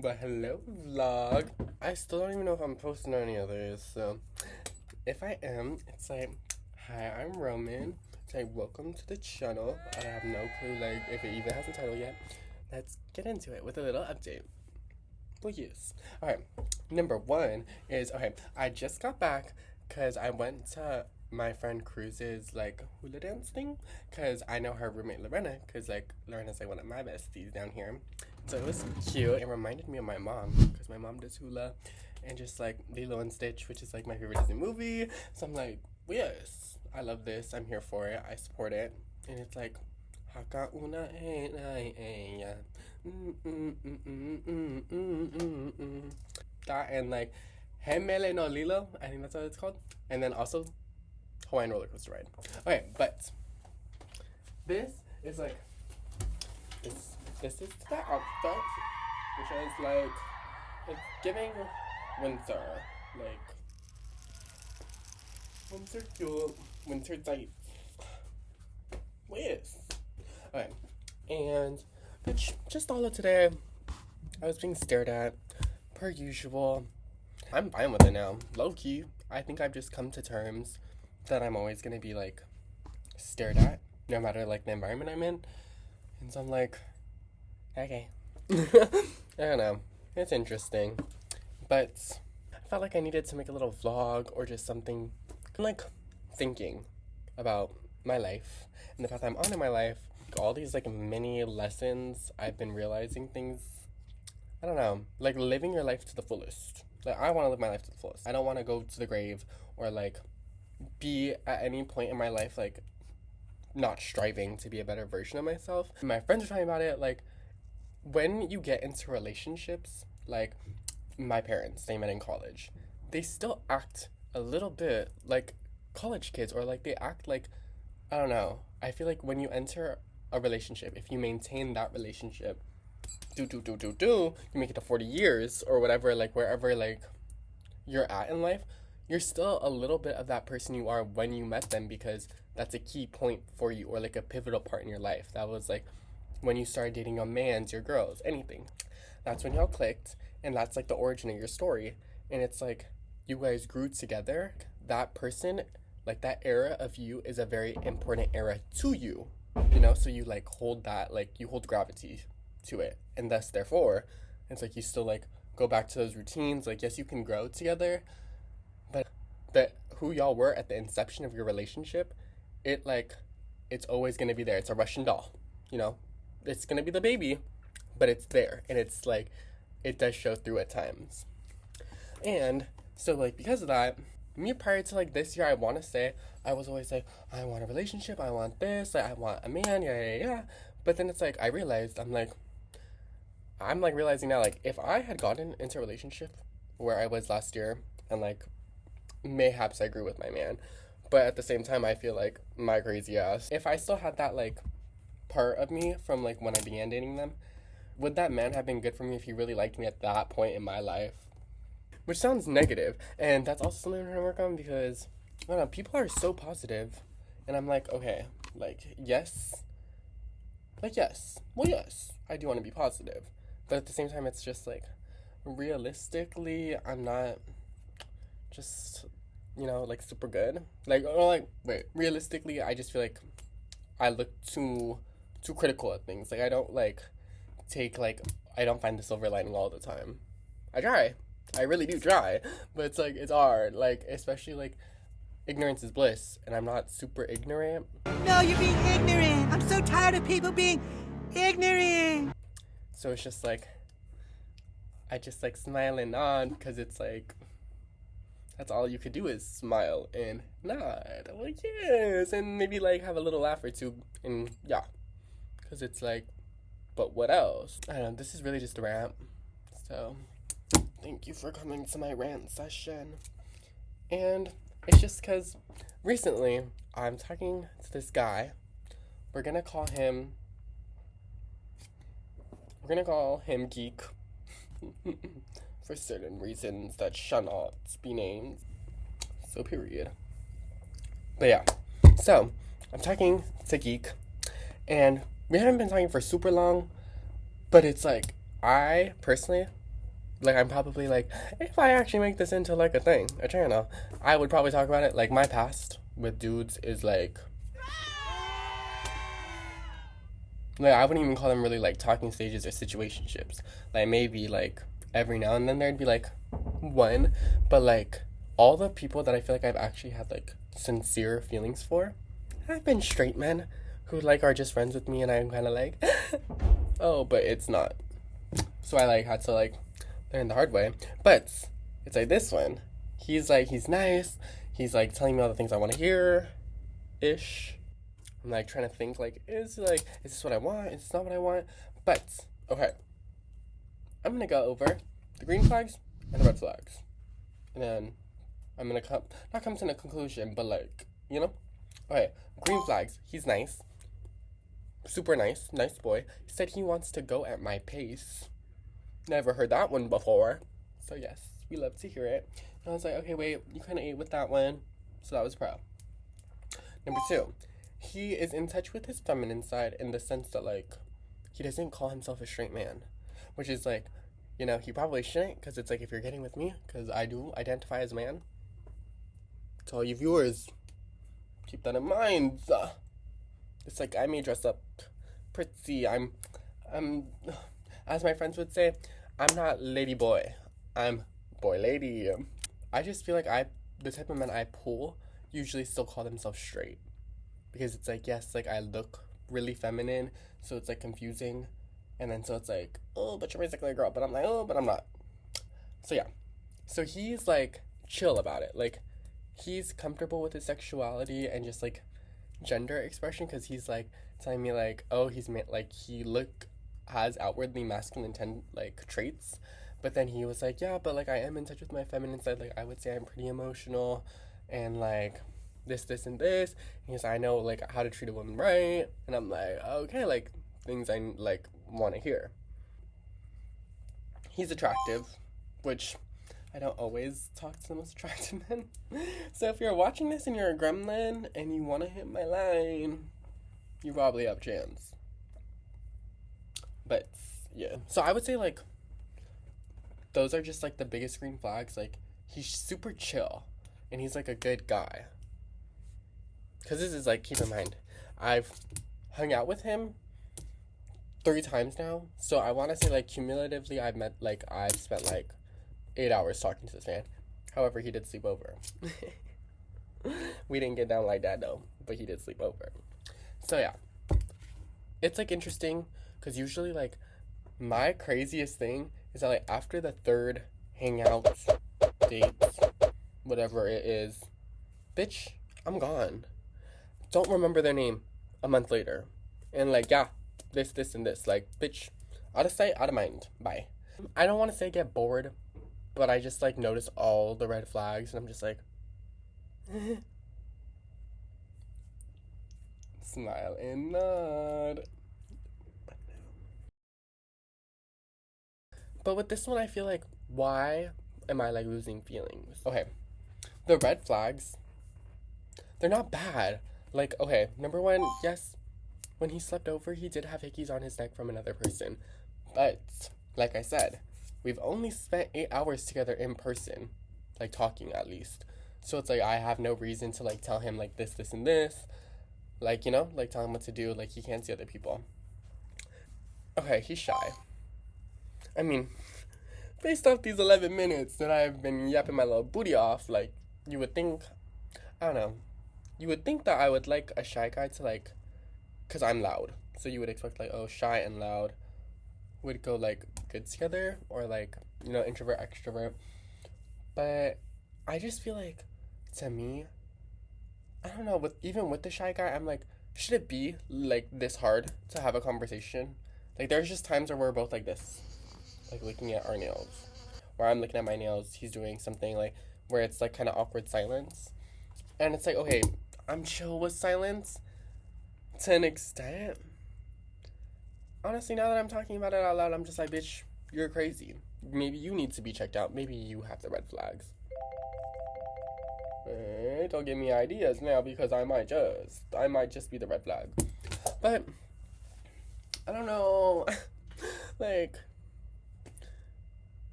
But hello, vlog. I still don't even know if I'm posting any of this, so if I am, it's like, hi, I'm Roman. It's like, welcome to the channel. I have no clue, like, if it even has a title yet. Let's get into it with a little update. Please. Alright, number one is, okay, I just got back because I went to my friend Cruz's, like, hula dance thing, because I know her roommate Lorena, because, like, Lorena's, like, one of my besties down here. So it was cute. It reminded me of my mom, because my mom does hula, and just, like, Lilo and Stitch, which is, like, my favorite Disney movie. So I'm like, well, yes, I love this. I'm here for it. I support it. And it's like, Haka una e that and like Hemele no Lilo, I think that's what it's called. And then also Hawaiian roller coaster ride. Okay, but this is like this is the outfit, which is like it's giving winter, like winter cute, winter tight. Yes. Okay, and bitch, just all of today, I was being stared at, per usual. I'm fine with it now. Low key, I think I've just come to terms that I'm always gonna be like stared at, no matter like the environment I'm in. And so I'm like, okay. I don't know. It's interesting. But I felt like I needed to make a little vlog or just something like thinking about my life and the path I'm on in my life. All these like mini lessons I've been realizing things. I don't know, like living your life to the fullest. Like I want to live my life to the fullest. I don't want to go to the grave or like be at any point in my life like not striving to be a better version of myself. My friends are talking about it, like when you get into relationships, like my parents, they met in college, they still act a little bit like college kids, or like they act like, I don't know. I feel like when you enter a relationship, if you maintain that relationship, you make it to 40 years or whatever, like wherever like you're at in life, you're still a little bit of that person you are when you met them, because that's a key point for you, or like a pivotal part in your life. That was like when you started dating your mans, your girls, anything. That's when y'all clicked, and that's like the origin of your story. And it's like you guys grew together. That person, like that era of you is a very important era to you, you know? So you like hold that, like you hold gravity to it, and thus therefore it's like you still like go back to those routines. Like yes, you can grow together, but that who y'all were at the inception of your relationship, it like it's always going to be there. It's a Russian doll, you know? It's going to be the baby, but it's there, and it's like it does show through at times. And so like because of that, me prior to like this year, I want to say I was always like, I want a relationship, I want this, like I want a man, yeah. But then it's like I realized I'm like realizing now, like if I had gotten into a relationship where I was last year, and like mayhaps I grew with my man, but at the same time I feel like my crazy ass, if I still had that like part of me from like when I began dating them, would that man have been good for me if he really liked me at that point in my life? Which sounds negative, and that's also something I'm trying to work on, because I don't know, people are so positive, and I'm like, okay, like yes, well yes, I do want to be positive, but at the same time it's just like realistically I'm not just, you know, like super good, like, or like wait, realistically I just feel like I look too critical at things. Like I don't like take like, I don't find the silver lining all the time. I try. I really do try, but it's like it's hard, like especially like ignorance is bliss, and I'm not super ignorant. No, you're being ignorant. I'm so tired of people being ignorant. So it's just like I just like smiling on, because it's like that's all you could do is smile and nod. I'm like yes, and maybe like have a little laugh or two, and yeah, because it's like, but what else? I don't know. This is really just a rant, so. Thank you for coming to my rant session. And it's just because recently I'm talking to this guy. We're gonna call him Geek for certain reasons that shall not be named. So period. But yeah. So I'm talking to Geek, and we haven't been talking for super long, but it's like I personally Like, I'm probably like, if I actually make this into like a thing, a channel, I would probably talk about it. Like, my past with dudes is like I wouldn't even call them really like talking stages or situationships. Like, maybe like every now and then there'd be like one, but like all the people that I feel like I've actually had like sincere feelings for have been straight men who like are just friends with me, and I'm kind of like, oh, but it's not. So I like had to like learn the hard way. But it's like this one. He's nice. He's like telling me all the things I want to hear, ish. I'm like trying to think like, is this what I want? Is this not what I want? But okay, I'm gonna go over the green flags and the red flags, and then I'm gonna not come to a conclusion, but like, you know. Okay, green flags. He's nice, super nice boy. He said he wants to go at my pace. Never heard that one before, so yes, we love to hear it. And I was like, okay, wait, you kind of ate with that one, so that was pro. Number 2, he is in touch with his feminine side in the sense that like he doesn't call himself a straight man, which is like, you know, he probably shouldn't, because it's like, if you're getting with me, because I do identify as a man. To all you viewers, keep that in mind. It's like, I may dress up pretty. I'm, as my friends would say, I'm not lady boy. I'm boy lady. I just feel like the type of men I pull usually still call themselves straight. Because it's like, yes, like I look really feminine, so it's like confusing. And then so it's like, oh, but you're basically a girl. But I'm like, oh, but I'm not. So yeah. So he's like chill about it. Like, he's comfortable with his sexuality and just like gender expression, because he's like telling me like, oh, he has outwardly masculine like traits, but then he was like, yeah, but like I am in touch with my feminine side. Like, I would say I'm pretty emotional, and like this and this. And he's like, I know like how to treat a woman right, and I'm like, okay, like things I like want to hear. He's attractive, which I don't always talk to the most attractive men. So if you're watching this and you're a gremlin and you want to hit my line, you probably have a chance. But yeah, so I would say like those are just like the biggest green flags. Like, he's super chill and he's like a good guy. Because this is like, keep in mind, I've hung out with him 3 times now. So I want to say like cumulatively I've spent like 8 hours talking to this man. However, he did sleep over. We didn't get down like that though, but he did sleep over. So yeah, it's like interesting, because usually like my craziest thing is that like after the 3rd hangout, date, whatever it is, bitch, I'm gone. Don't remember their name a month later. And like, yeah, this and this. Like, bitch, out of sight, out of mind. Bye. I don't want to say get bored, but I just like notice all the red flags, and I'm just like, smile and nod. But with this one, I feel like, why am I like losing feelings? Okay, the red flags, they're not bad. Like, okay, number 1, yes, when he slept over, he did have hickeys on his neck from another person. But like I said, we've only spent 8 hours together in person, like talking at least. So it's like, I have no reason to like tell him like this and this. Like, you know, like tell him what to do. Like, he can't see other people. Okay, he's shy. I mean, based off these 11 minutes that I've been yapping my little booty off, like, you would think, I don't know, you would think that I would like a shy guy to like, because I'm loud. So you would expect like, oh, shy and loud would go like good together, or like, you know, introvert, extrovert. But I just feel like, to me, I don't know, even with the shy guy, I'm like, should it be like this hard to have a conversation? Like, there's just times where we're both like this, like looking at our nails, where I'm looking at my nails, he's doing something like where it's like kind of awkward silence, and it's like, okay, I'm chill with silence to an extent. Honestly, now that I'm talking about it out loud, I'm just like, bitch, you're crazy. Maybe you need to be checked out. Maybe you have the red flags. Don't give me ideas now, because I might just be the red flag. But I don't know. Like,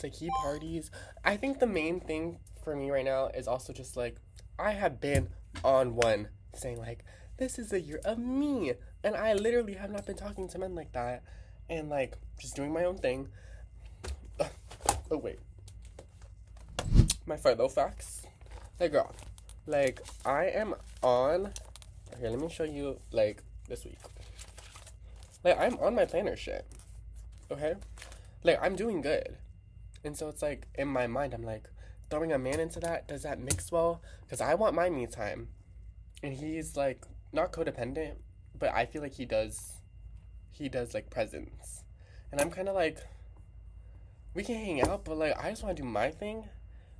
Like, he parties. I think the main thing for me right now is also just, like, I have been on one saying, like, this is a year of me. And I literally have not been talking to men like that. And, like, just doing my own thing. Oh, wait. My furlough facts. Like, girl. Like, I am on... Here, let me show you, like, this week. Like, I'm on my planner shit. Okay? Like, I'm doing good. And so it's like, in my mind, I'm like, throwing a man into that, does that mix well? Because I want my me time. And he's, like, not codependent, but I feel like he does, like, presence. And I'm kind of like, we can hang out, but, like, I just want to do my thing.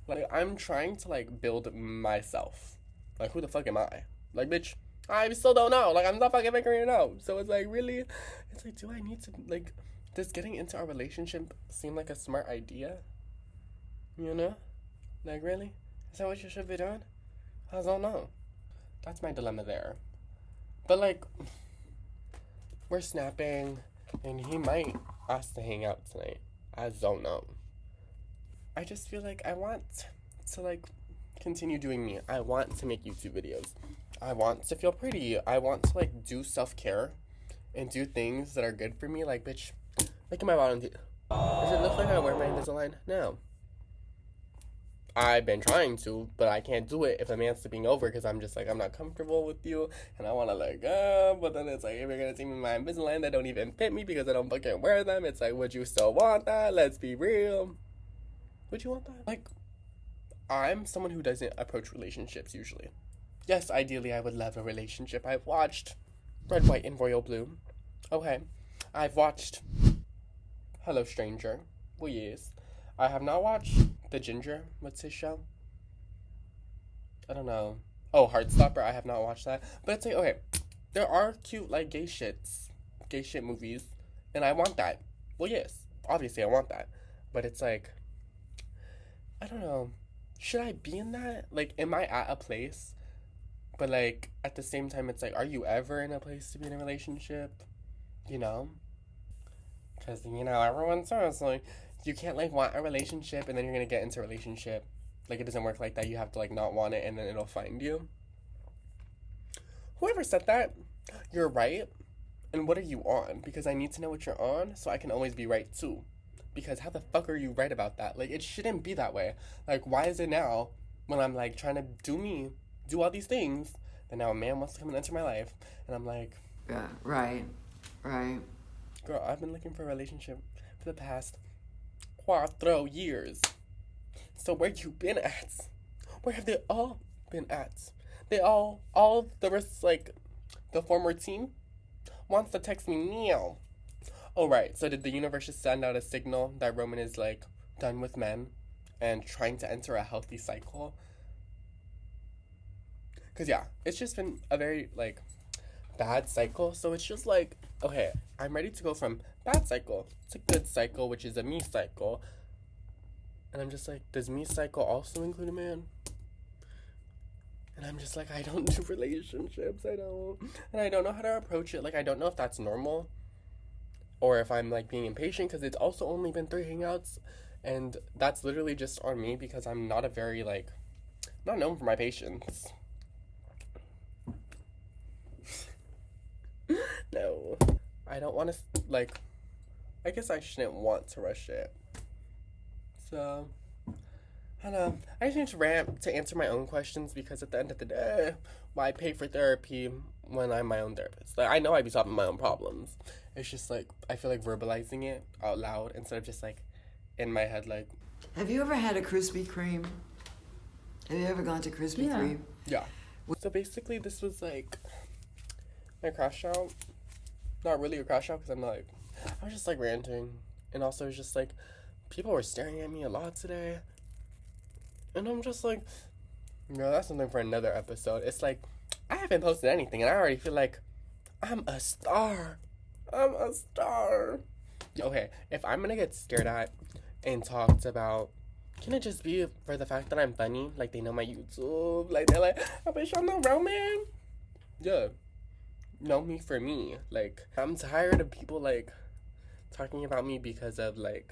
Like, I'm trying to, like, build myself. Like, who the fuck am I? Like, bitch, I still don't know. Like, I'm not fucking figuring it out. So it's like, really? It's like, do I need to, like... Does getting into our relationship seem like a smart idea? You know? Like, really? Is that what you should be doing? I don't know. That's my dilemma there. But, like, we're snapping, and he might ask to hang out tonight. I don't know. I just feel like I want to, like, continue doing me. I want to make YouTube videos. I want to feel pretty. I want to, like, do self-care and do things that are good for me. Like, bitch... Look at my bottom teeth. Does it look like I wear my Invisalign? No. I've been trying to, but I can't do it if a man's sleeping over because I'm just like, I'm not comfortable with you and I want to let go. But then it's like, if you're going to see me in my Invisalign that don't even fit me because I don't fucking wear them, it's like, would you still want that? Let's be real. Would you want that? Like, I'm someone who doesn't approach relationships usually. Yes, ideally, I would love a relationship. I've watched Red, White, and Royal Blue. Okay. I've watched Hello Stranger. Well, yes. I have not watched The Ginger. What's his show? I don't know. Oh, Heartstopper. I have not watched that. But it's like, okay, there are cute, like, gay shit movies. And I want that. Well, yes. Obviously, I want that. But it's like, I don't know. Should I be in that? Like, am I at a place? But, like, at the same time, it's like, are you ever in a place to be in a relationship? You know? Because, you know, everyone says, like, you can't, like, want a relationship and then you're going to get into a relationship. Like, it doesn't work like that. You have to, like, not want it and then it'll find you. Whoever said that, you're right. And what are you on? Because I need to know what you're on so I can always be right, too. Because how the fuck are you right about that? Like, it shouldn't be that way. Like, why is it now when I'm, like, trying to do me, do all these things, that now a man wants to come and enter my life, and I'm like... Yeah, right. Girl, I've been looking for a relationship for the past 4 years. So where you been at? Where have they all been at? They all the rest, like, the former team wants to text me now. Oh, right. So did the universe just send out a signal that Roman is, like, done with men and trying to enter a healthy cycle? Because, yeah, it's just been a very, like, bad cycle. So it's just like, okay, I'm ready to go from bad cycle to good cycle, which is a me cycle. And I'm just like, does me cycle also include a man? And I'm just like, I don't do relationships. I don't. And I don't know how to approach it. Like, I don't know if that's normal or if I'm, like, being impatient because it's also only been 3 hangouts. And that's literally just on me because I'm not a very, like, not known for my patience. No. I don't want to, like, I guess I shouldn't want to rush it. So, I don't know. I just need to rant to answer my own questions because at the end of the day, why pay for therapy when I'm my own therapist? Like, I know I be solving my own problems. It's just, like, I feel like verbalizing it out loud instead of just, like, in my head, like... Have you ever had a Krispy Kreme? Have you ever gone to Krispy Kreme? Yeah. So basically, this was, like, my crash out. Not really a crash out because I'm, like... I was just, like, ranting. And also, it's just, like, people were staring at me a lot today. And I'm just, like... Girl, that's something for another episode. It's, like, I haven't posted anything, and I already feel like I'm a star. I'm a star. Okay, if I'm gonna get stared at and talked about, can it just be for the fact that I'm funny? Like, they know my YouTube? Like, they're like, I wish I'm the Roman. Yeah. Know me for me. Like, I'm tired of people, like, talking about me because of, like,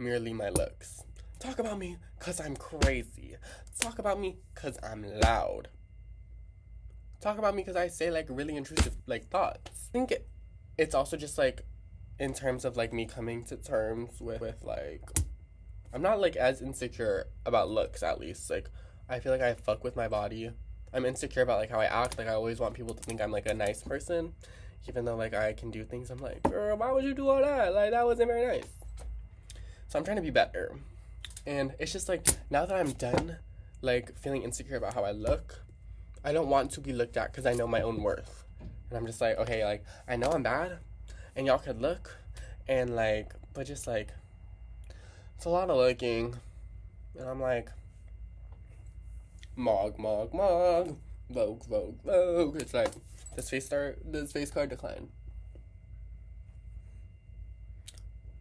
merely my looks. Talk about me because I'm crazy. Talk about me because I'm loud. Talk about me because I say like really intrusive like thoughts. I think it's also just like in terms of like me coming to terms with like I'm not like as insecure about looks, at least. Like I feel like I fuck with my body. I'm insecure about like how I act. Like I always want people to think I'm like a nice person, even though like I can do things. I'm like, girl, why would you do all that? Like that wasn't very nice. So I'm trying to be better. And it's just like now that I'm done like feeling insecure about how I look, I don't want to be looked at because I know my own worth. And I'm just like, okay, like I know I'm bad and y'all could look and like, but just like it's a lot of looking. And I'm like, Mog, Vogue, Vogue. It's like this face card decline.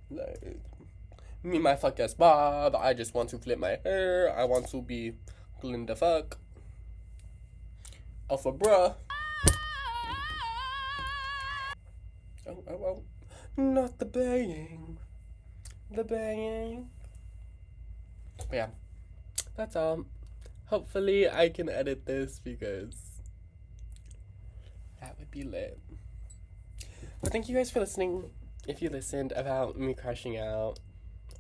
Like me, my fuck ass Bob. I just want to flip my hair. I want to be Glinda fuck. Alpha bruh. Oh. Not the banging. The banging. But yeah. That's all. Hopefully I can edit this because that would be lit. But thank you guys for listening. If you listened about me crashing out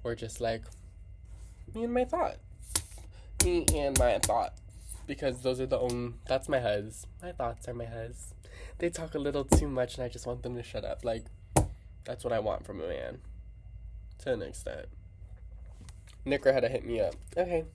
or just like me and my thoughts. Me and my thoughts. Because those are that's my huzz. My thoughts are my huzz. They talk a little too much and I just want them to shut up. Like, that's what I want from a man. To an extent. Nicker had to hit me up. Okay.